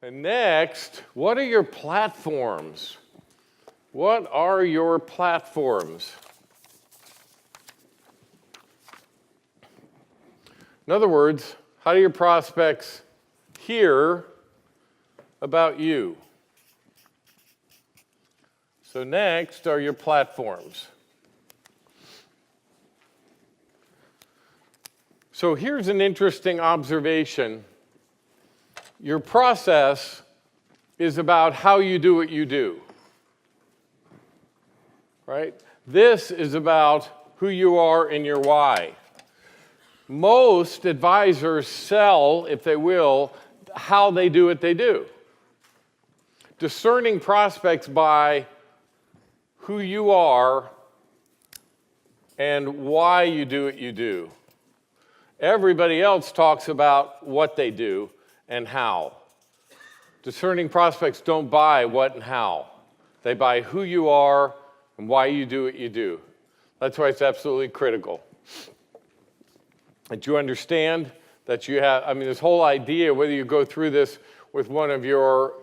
And next, what are your platforms? What are your platforms? In other words, how do your prospects hear about you? So next are your platforms. So here's an interesting observation. Your process is about how you do what you do, right? This is about who you are and your why. Most advisors sell, if they will, how they do what they do. Discerning prospects by who you are and why you do what you do. Everybody else talks about what they do and how. Discerning prospects don't buy what and how. They buy who you are and why you do what you do. That's why it's absolutely critical that you understand that you have, this whole idea, whether you go through this with one of your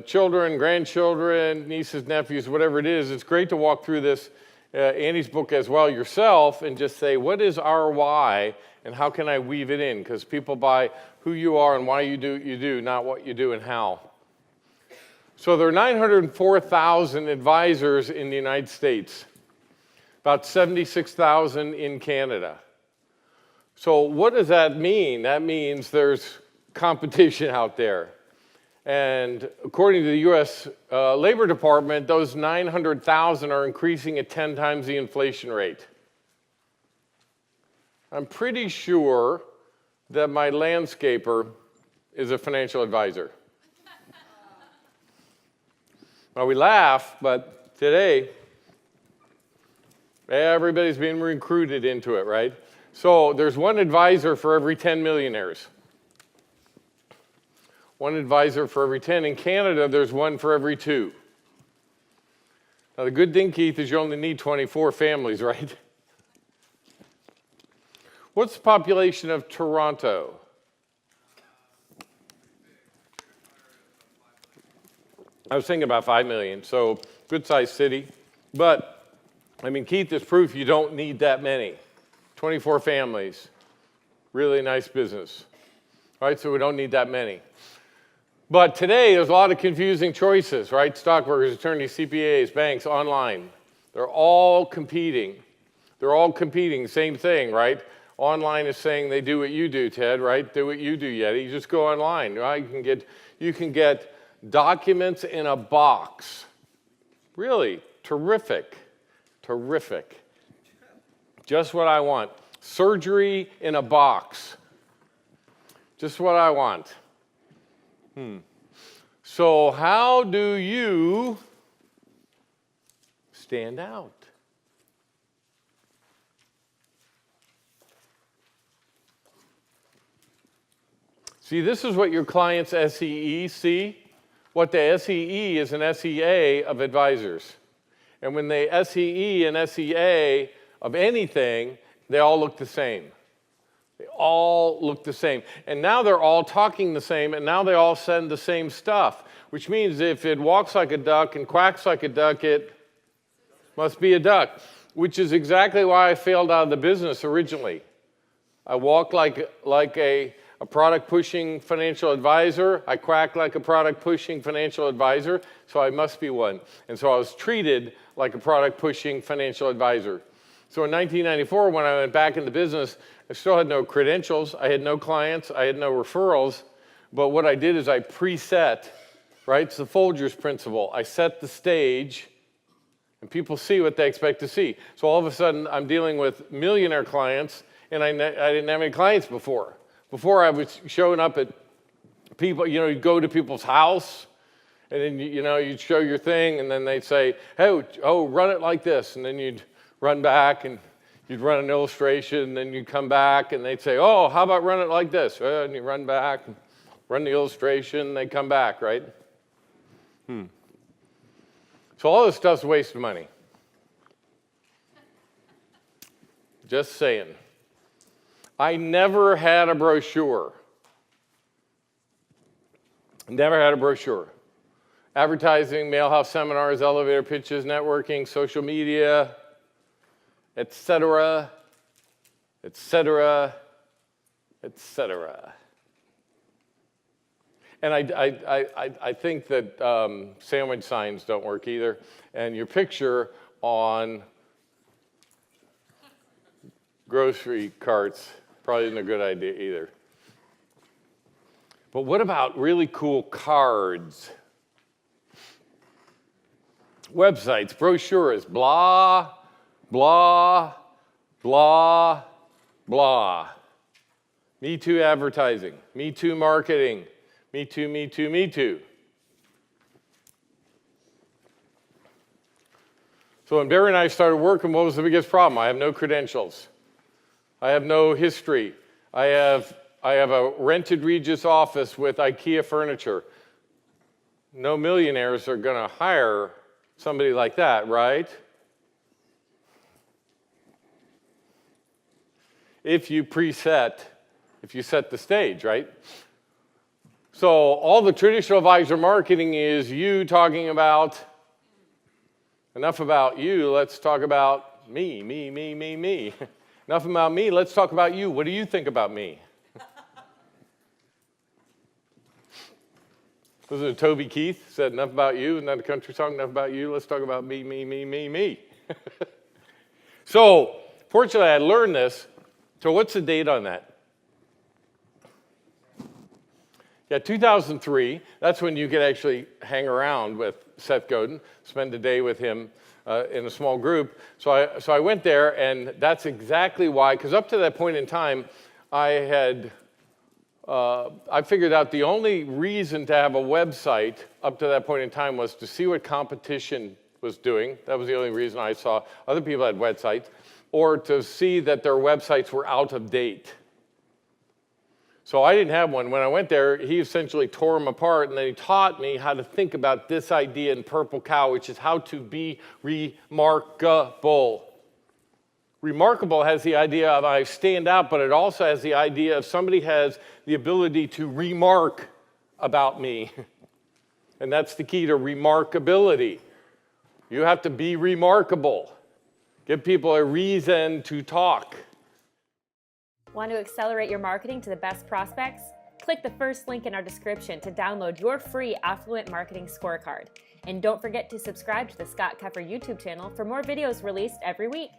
children, grandchildren, nieces, nephews, whatever it is, it's great to walk through this, Annie's book as well yourself, and just say, what is our why, and how can I weave it in? Because people buy who you are and why you do what you do, not what you do and how. So there are 904,000 advisors in the United States, about 76,000 in Canada. So what does that mean? That means there's competition out there. And according to the U.S. Labor Department, those 900,000 are increasing at 10 times the inflation rate. I'm pretty sure that my landscaper is a financial advisor. Well, we laugh, but today, everybody's being recruited into it, right? So there's one advisor for every 10 millionaires. One advisor for every 10. In Canada, there's one for every 2. Now, the good thing, Keith, is you only need 24 families, right? What's the population of Toronto? I was thinking about 5 million, so good-sized city. But, Keith is proof you don't need that many. 24 families, really nice business, right? So we don't need that many. But today, there's a lot of confusing choices, right? Stockbrokers, attorneys, CPAs, banks, online. They're all competing. Same thing, right? Online is saying they do what you do, Ted, right? Do what you do, Yeti. You just go online, right? You can get documents in a box. Really, terrific. Just what I want. Surgery in a box. Just what I want. So how do you stand out? See, this is what your client's SEE see. What the SEE is an SEA of advisors. And when they SEE and SEA of anything, they all look the same. They all look the same. And now they're all talking the same, and now they all send the same stuff, which means if it walks like a duck and quacks like a duck, it must be a duck, which is exactly why I failed out of the business originally. I walk like a product-pushing financial advisor. I quack like a product-pushing financial advisor, so I must be one. And so I was treated like a product-pushing financial advisor. So in 1994, when I went back into business, I still had no credentials, I had no clients, I had no referrals, but what I did is I preset, right? It's the Folgers principle. I set the stage, and people see what they expect to see. So all of a sudden, I'm dealing with millionaire clients, and I didn't have any clients before. Before, I was showing up at people, you'd go to people's house, and then, you'd show your thing, and then they'd say, hey, run it like this, and then you'd run back, and you'd run an illustration, and then you'd come back, and they'd say, how about run it like this? And you run back, and run the illustration, and they come back, right? So all this stuff's a waste of money. Just saying. I never had a brochure. Never had a brochure. Advertising, mailhouse seminars, elevator pitches, networking, social media, etc., etc., etc. And I think that sandwich signs don't work either. And your picture on grocery carts probably isn't a good idea either. But what about really cool cards? Websites, brochures, blah, blah, blah, blah. Me Too advertising, Me Too marketing, Me Too, Me Too, Me Too. So when Barry and I started working, what was the biggest problem? I have no credentials. I have no history. I have a rented Regis office with IKEA furniture. No millionaires are going to hire somebody like that, right? If you set the stage, right? So all the traditional advisor marketing is you talking about, enough about you, let's talk about me, me, me, me, me. Enough about me, let's talk about you. What do you think about me? Was it Toby Keith said, enough about you? Isn't that a country song? Enough about you, let's talk about me, me, me, me, me. So, fortunately, I learned this. So what's the date on that? Yeah, 2003. That's when you could actually hang around with Seth Godin, spend a day with him in a small group. So I went there, and that's exactly why, because up to that point in time, I figured out the only reason to have a website up to that point in time was to see what competition was doing. That was the only reason I saw. Other people had websites. Or to see that their websites were out of date. So I didn't have one. When I went there, he essentially tore them apart, and then he taught me how to think about this idea in Purple Cow, which is how to be remarkable. Remarkable has the idea of I stand out, but it also has the idea of somebody has the ability to remark about me. And that's the key to remarkability. You have to be remarkable. Give people a reason to talk. Want to accelerate your marketing to the best prospects? Click the first link in our description to download your free Affluent Marketing Scorecard. And don't forget to subscribe to the Scott Keffer YouTube channel for more videos released every week.